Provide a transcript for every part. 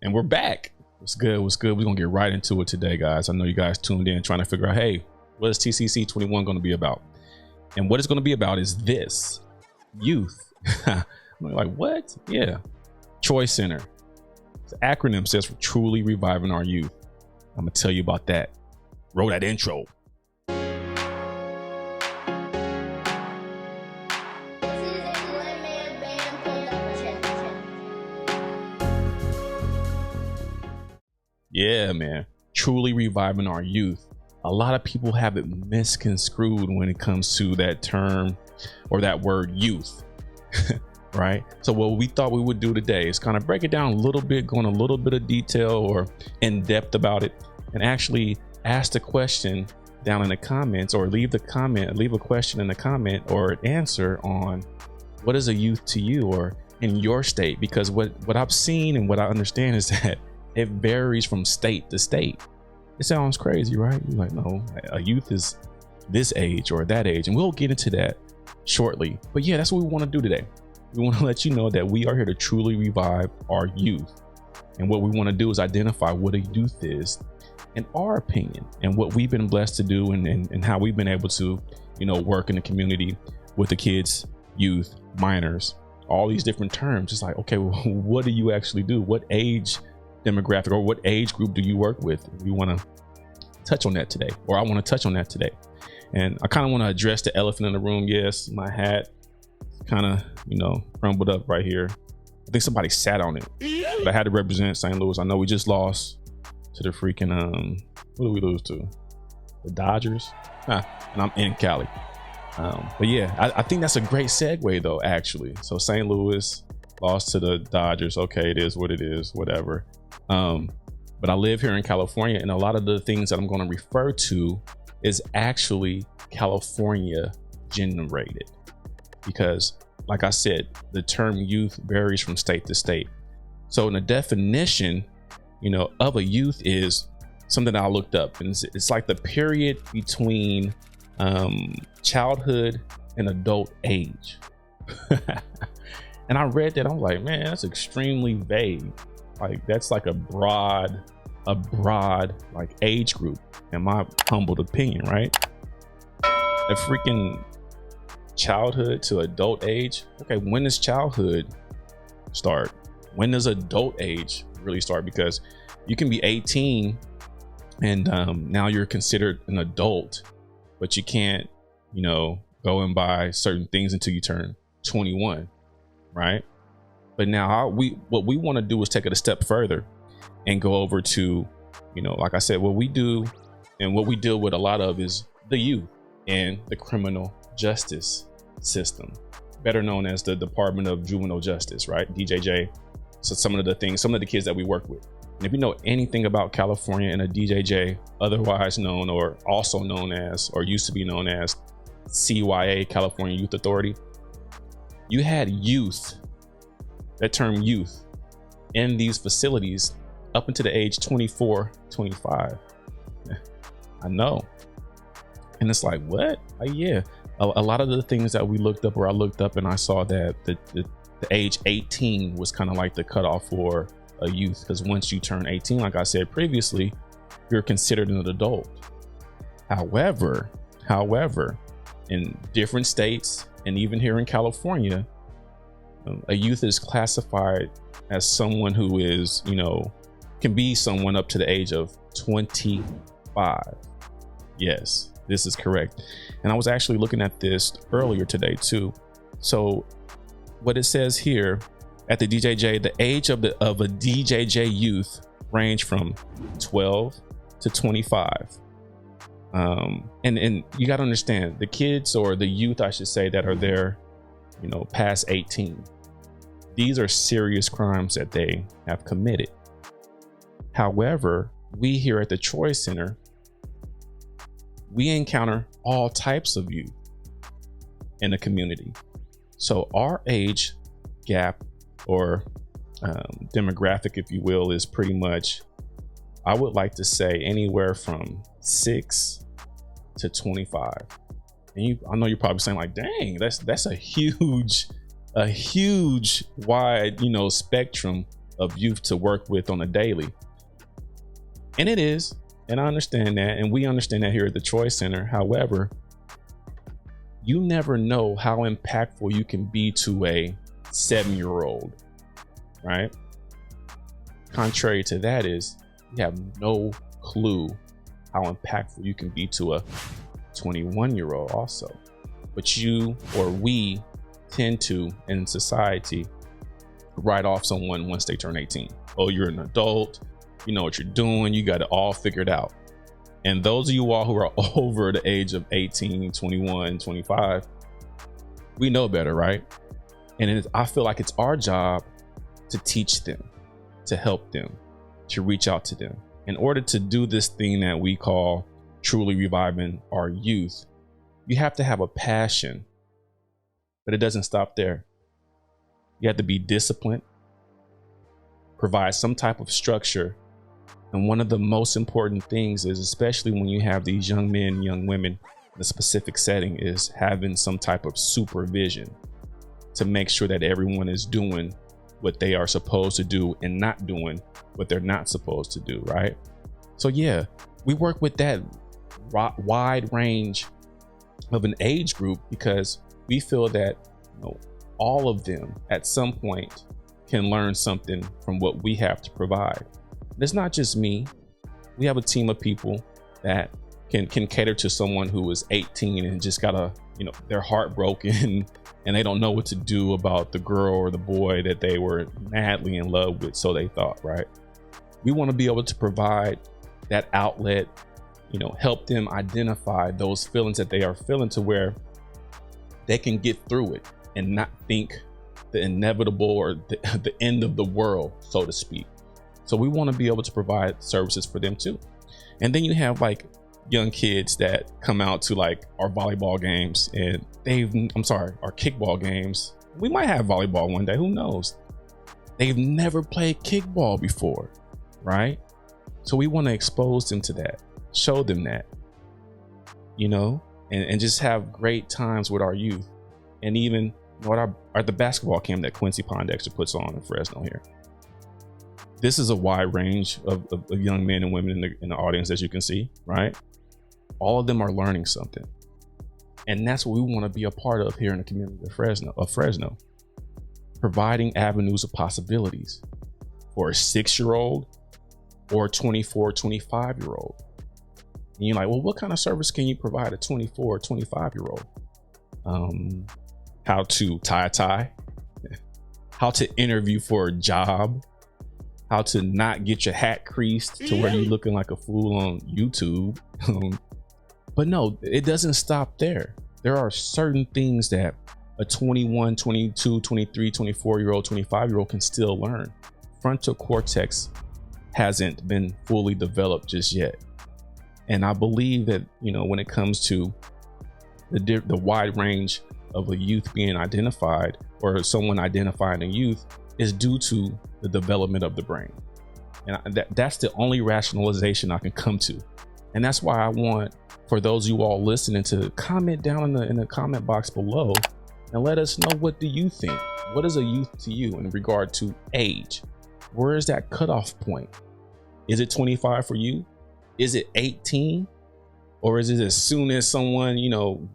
And we're back. What's good? What's good? We're gonna get right into it today, guys. I know you guys tuned in trying to figure out, hey, what is TCC 21 going to be about? And what it's going to be about is this: youth. I'm like, what? Yeah. T.R.O.Y Center. The acronym says for truly reviving our youth. I'm gonna tell you about that. Roll that intro. Yeah, man. Truly reviving our youth. A lot of people have it misconstrued when it comes to that term or that word youth. Right? So what we thought we would do today is kind of break it down a little bit, go in a little bit of detail or in depth about it, and actually ask the question down in the comments, or leave a question in the comment or an answer on what is a youth to you or in your state. Because what I've seen and what I understand is that it varies from state to state. It sounds crazy, right? You're like, no, a youth is this age or that age, and we'll get into that shortly. But yeah, that's what we want to do today. We want to let you know that we are here to truly revive our youth. And what we want to do is identify what a youth is in our opinion, and what we've been blessed to do, and how we've been able to, work in the community with the kids, youth, minors, all these different terms. It's like, okay, well, what do you actually do? What age demographic or what age group do you work with? We want to touch on that today, or I want to touch on that today. And I kind of want to address the elephant in the room. Yes, my hat kind of, crumbled up right here. I think somebody sat on it, but I had to represent St. Louis. I know we just lost to the freaking, what did we lose to? The Dodgers? And I'm in Cali. But yeah, I think that's a great segue though, actually. So St. Louis lost to the Dodgers. Okay, it is what it is, whatever. But I live here in California, and a lot of the things that I'm going to refer to is actually California generated. Because like I said, the term youth varies from state to state. So in the definition, of a youth is something that I looked up, and it's like the period between childhood and adult age. And I read that, I'm like, man, that's extremely vague. Like that's like a broad like age group, in my humbled opinion, right? A freaking childhood to adult age. Okay, when does childhood start? When does adult age really start? Because you can be 18 and now you're considered an adult, but you can't, go and buy certain things until you turn 21, right? But now what we want to do is take it a step further and go over to, like I said, what we do and what we deal with a lot of is the youth and the criminal justice system, better known as the Department of Juvenile Justice, right? DJJ. So some of the kids that we work with. And if you know anything about California and a DJJ, otherwise known or also known as, or used to be known as CYA, California Youth Authority, you had youth, that term youth, in these facilities up until the age 24, 25. I know. And it's like, what? Yeah. A lot of the things that we looked up, or I looked up and I saw that the age 18 was kind of like the cutoff for a youth. Because once you turn 18, like I said previously, you're considered an adult. However, in different states and even here in California, a youth is classified as someone who is, can be someone up to the age of 25. Yes, this is correct. And I was actually looking at this earlier today too. So what it says here at the DJJ, the age of a DJJ youth range from 12 to 25. And you got to understand, the kids, or the youth, I should say, that are there, past 18. These are serious crimes that they have committed. However, we here at the T.R.O.Y Center, we encounter all types of youth in the community. So our age gap, or demographic, if you will, is pretty much, I would like to say, anywhere from 6 to 25. And I know you're probably saying like, dang, that's a huge wide, spectrum of youth to work with on a daily. And it is, and I understand that, and we understand that here at the T.R.O.Y Center. However, you never know how impactful you can be to a 7-year-old, right? Contrary to that is, you have no clue how impactful you can be to a 21-year-old also. But you or we tend to, in society, write off someone once they turn 18. Oh, you're an adult, you know what you're doing, you got it all figured out. And those of you all who are over the age of 18, 21, 25, we know better, right? And I feel like it's our job to teach them, to help them, to reach out to them. In order to do this thing that we call truly reviving our youth, you have to have a passion, but it doesn't stop there. You have to be disciplined, provide some type of structure. And one of the most important things is, especially when you have these young men, young women in a specific setting, is having some type of supervision to make sure that everyone is doing what they are supposed to do and not doing what they're not supposed to do, right? So yeah, we work with that wide range of an age group because we feel that, you know, all of them at some point can learn something from what we have to provide. It's not just me. We have a team of people that can cater to someone who is 18 and just got they're heartbroken and they don't know what to do about the girl or the boy that they were madly in love with, so they thought, right? We want to be able to provide that outlet, help them identify those feelings that they are feeling to where they can get through it and not think the inevitable or the end of the world, so to speak. So we want to be able to provide services for them too. And then you have like young kids that come out to like our volleyball games and our kickball games. We might have volleyball one day, who knows? They've never played kickball before, right? So we want to expose them to that, show them that, and just have great times with our youth. And even the basketball camp that Quincy Pondexter puts on in Fresno here. This is a wide range of young men and women in the audience, as you can see, right? All of them are learning something. And that's what we want to be a part of here in the community of Fresno. Providing avenues of possibilities for a 6-year-old or a 24, 25-year-old. And you're like, well, what kind of service can you provide a 24 or 25-year-old? How to tie a tie, how to interview for a job, how to not get your hat creased to where you're looking like a fool on YouTube. But no, it doesn't stop there. There are certain things that a 21, 22, 23, 24-year-old, 25-year-old can still learn. Frontal cortex hasn't been fully developed just yet. And I believe that, when it comes to the wide range of a youth being identified or someone identifying a youth is due to the development of the brain. And that's the only rationalization I can come to. And that's why I want for those of you all listening to comment down in the comment box below and let us know, what do you think? What is a youth to you in regard to age? Where is that cutoff point? Is it 25 for you? Is it 18? Or is it as soon as someone,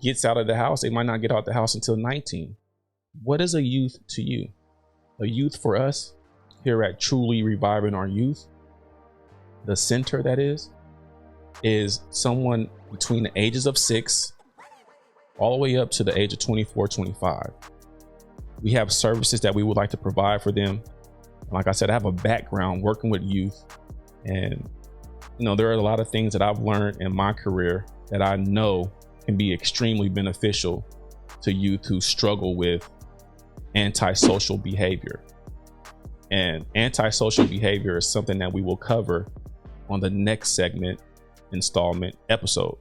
gets out of the house, they might not get out the house until 19? What is a youth to you? A youth for us here at Truly Reviving Our Youth, the center that is someone between the ages of 6 all the way up to the age of 24, 25. We have services that we would like to provide for them. Like I said, I have a background working with youth, and there are a lot of things that I've learned in my career that I know can be extremely beneficial to youth who struggle with antisocial behavior. And antisocial behavior is something that we will cover on the next segment, installment, episode.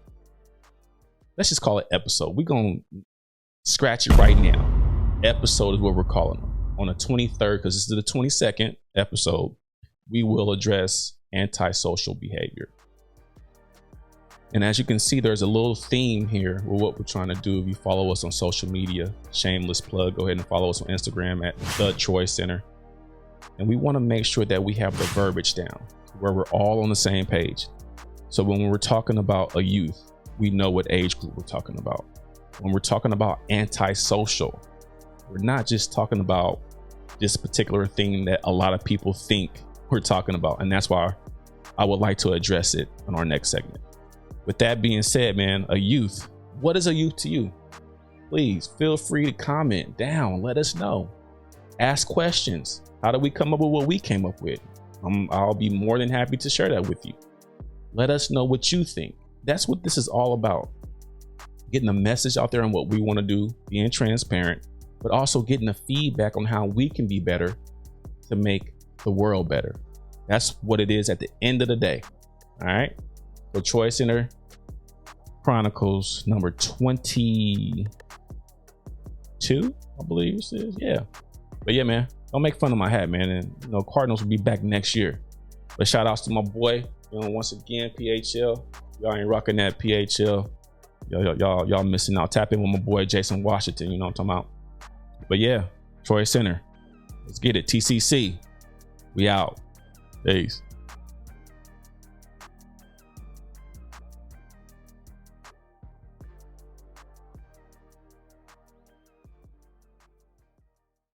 Let's just call it episode. We're going to scratch it right now. Episode is what we're calling them. On the 23rd, because this is the 22nd episode, we will address antisocial behavior. And as you can see, there's a little theme here with what we're trying to do. If you follow us on social media, shameless plug, go ahead and follow us on Instagram at the T.R.O.Y Center. And we want to make sure that we have the verbiage down where we're all on the same page. So when we're talking about a youth, we know what age group we're talking about. When we're talking about antisocial, we're not just talking about this particular thing that a lot of people think we're talking about. And that's why I would like to address it on our next segment. With that being said, man, a youth, what is a youth to you? Please feel free to comment down. Let us know. Ask questions. How do we come up with what we came up with? I'll be more than happy to share that with you. Let us know what you think. That's what this is all about. Getting the message out there on what we want to do, being transparent, but also getting the feedback on how we can be better to make the world better. That's what it is at the end of the day. All right. So T.R.O.Y Center Chronicles number 22, I believe it is. Yeah. But yeah, man, don't make fun of my hat, man. And you know, Cardinals will be back next year. But shout outs to my boy, you know, once again, PHL. Y'all ain't rocking that PHL. Y'all missing out. Tap in with my boy Jason Washington. You know what I'm talking about? But yeah, T.R.O.Y Center. Let's get it. TCC. We out. Peace.